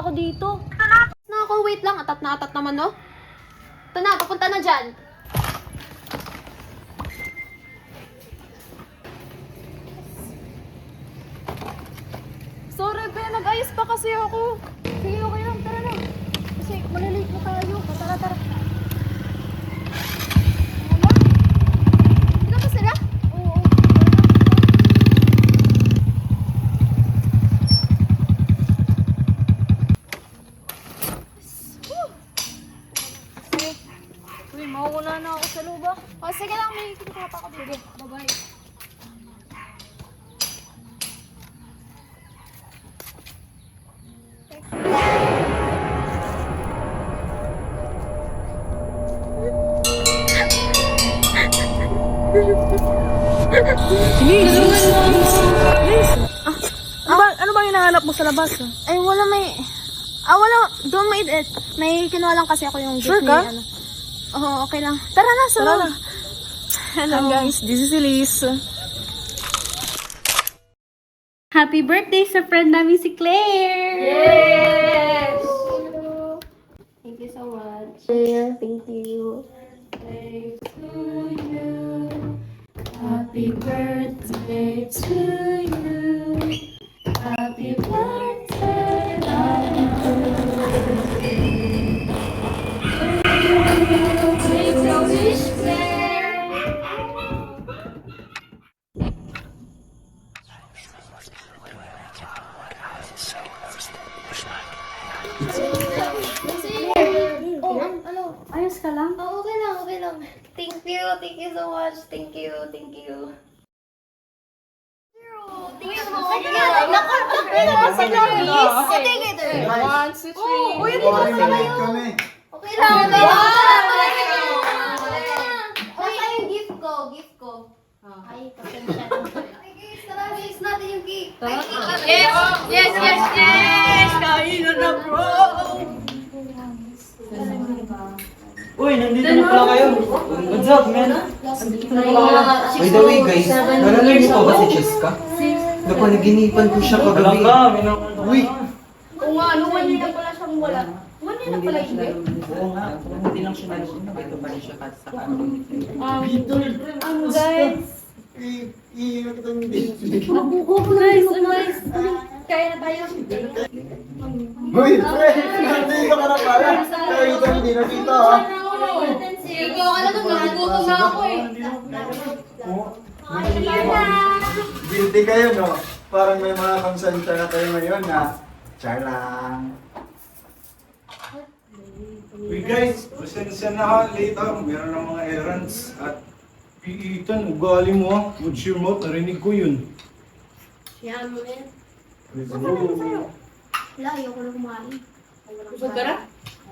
pa ako dito. Nako, wait lang. Atat na atat naman, no? Ito na, papunta na dyan. Sorry, be. Nag-ayos pa kasi ako. Sige, okay lang. Tara na. Kasi malilate na tayo. Tara, tara. Wala? Hindi ba sila? Oo. Uy, mawawala na ako sa loob ah. O, sige lang. May kinukuha pa ako. Sige, bye-bye. Ano ba hinahanap mo sa labas? Ay, wala wala. Doon may kinuha lang kasi ako yung gift Sure ka? ni, ano. Oo, okay lang. Tara na, sa Tara loob. na. Hello guys, this is Elise. Happy birthday sa friend namin si Claire! Yes! Thank you so much. Claire, thank you. Happy birthday to you. Happy birthday, happy birthday. Make a wish, Claire. Oh, ano? Ayos ka lang? Oh, okay lang, okay lang. Thank you so much. Thank you. Thank you so much. Naku, si Loris. Okay, ito. 1, 2, 3. Uy, dito na kayo. Okay lang, okay lang. Nasa yung gift ko. Ay, pasensya na. Ay, guys, tara, guys, natin yung cake. Yes! Kain na bro! Uy, nandito na pala kayo. What's up, man? Nandito na pala kayo. By the way, guys, nalala niyo pa ba si Cheska? Napanaginipan ko siya kagabi. Uy! Oo nga, ano, 1 year na pala siyang wala. 1 year na pala hindi. Oo nga, hindi lang siya nalusot. Ito pa rin siya sa kanong. Guys. Guys. Kaya na tayo. Uy, pre! Nandito ka na pala! Nakita hindi na dito, ha? Sige ko, alam mo, nagugutom na ako eh. Guilty kayo, no? Parang may mga konsensya na kayo ngayon, ha? Char lang. Uy guys, pasensya na ha, late ha. Meron ng mga errands at piitan, ugali mo ha. What's your mouth? Narinig ko yun. Yan mo na yan. Wala, ayoko na kumain. Busog ka na?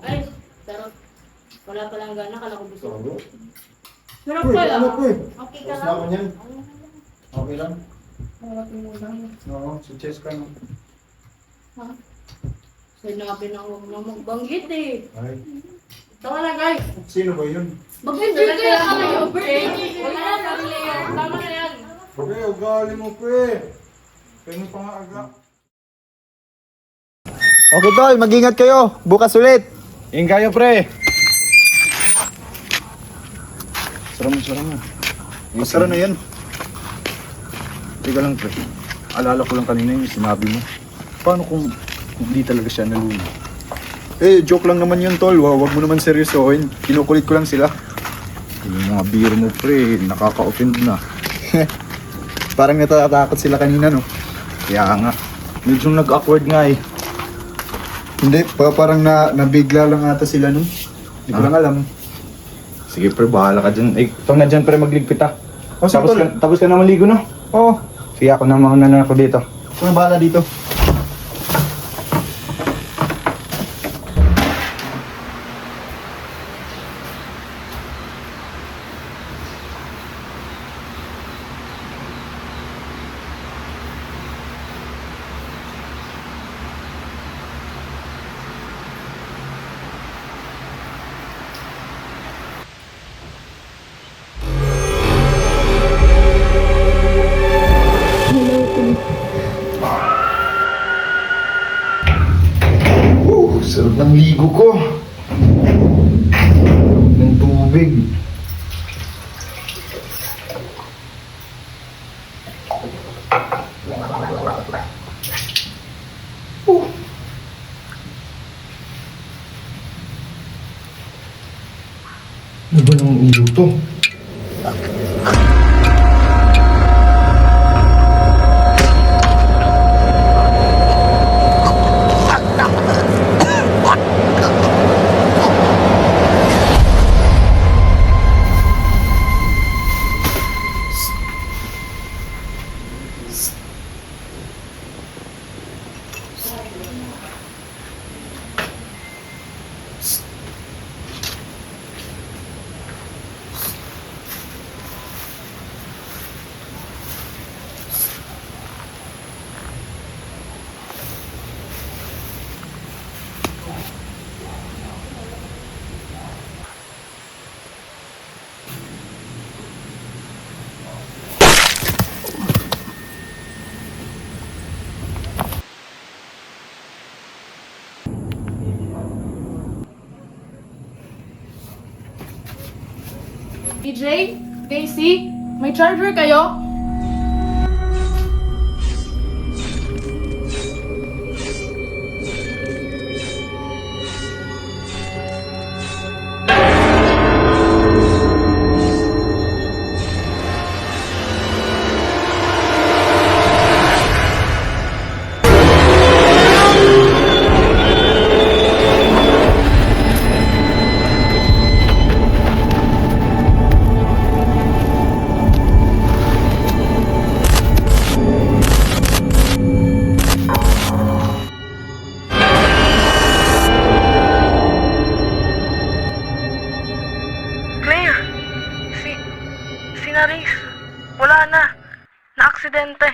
Ay, pero wala palang gana, kala ko busog. Sarap Uy, pala. ano po eh? Okay ka Tapos na lang? ako niyan. Okay lang? Oo, si Cheska, no? Sa'yo na nga pinanguha na magbanggit eh. Ay, Tama na guys. sino ba yun? Mag-enjoy kayo kayo. Birthday. Wala na, family yan. Tama na yan. Okay, ugali mo, pre. Kaya pa nga aga. Okay, tol. Mag-ingat kayo. Bukas ulit. Yung kayo pre. Sarap mo. Masara na yan. Teka lang pre. Alala ko lang kanina yung sinabi mo. Paano kung hindi talaga siya nalulung? Eh, joke lang naman yun, tol. Wag mo naman seryosohin. Kinukulit ko lang sila. Yung mga beer mo pre, nakaka-offend na. Parang natatakot sila kanina, no? Kaya nga. Medyo nag-awkward nga eh. Hindi, parang nabigla lang ata sila nun. Hindi ko lang alam. Sige pre, bahala ka dyan. Eh, ito na dyan pre, magligpit ah. O, sige, tol. Tapos ka na maligo no? Oo. Sige ako na mauna na ako dito. Ito na bahala dito. ligo ko. Ng tubig. Ano ba nang ilaw to? DJ, Daisy, may charger kayo? Claire! Si Naris. Wala na. Na-aksidente.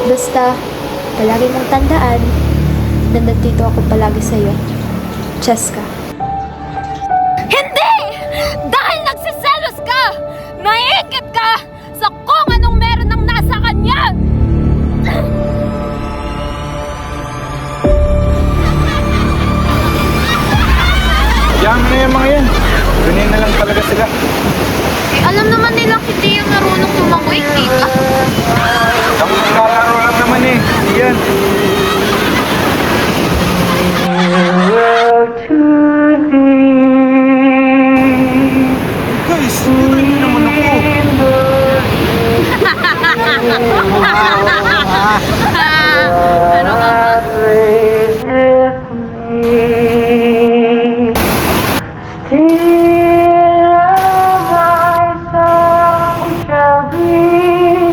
Basta, palagi mong tandaan na nandito ako palagi sa'yo. Cheska. Hindi! Dahil nagsiselos ka! Naiingit ka sa kung anong meron ng nasa kanya! Diyan mo na yung mga yan. Ganyan na lang talaga sila. Eh, alam naman nilang hindi yung marunong tumangoy, tita. Ako naglalaro lang naman eh. Yan. Guys, tira niyo naman ako. Ano ka ba? Still my song shall be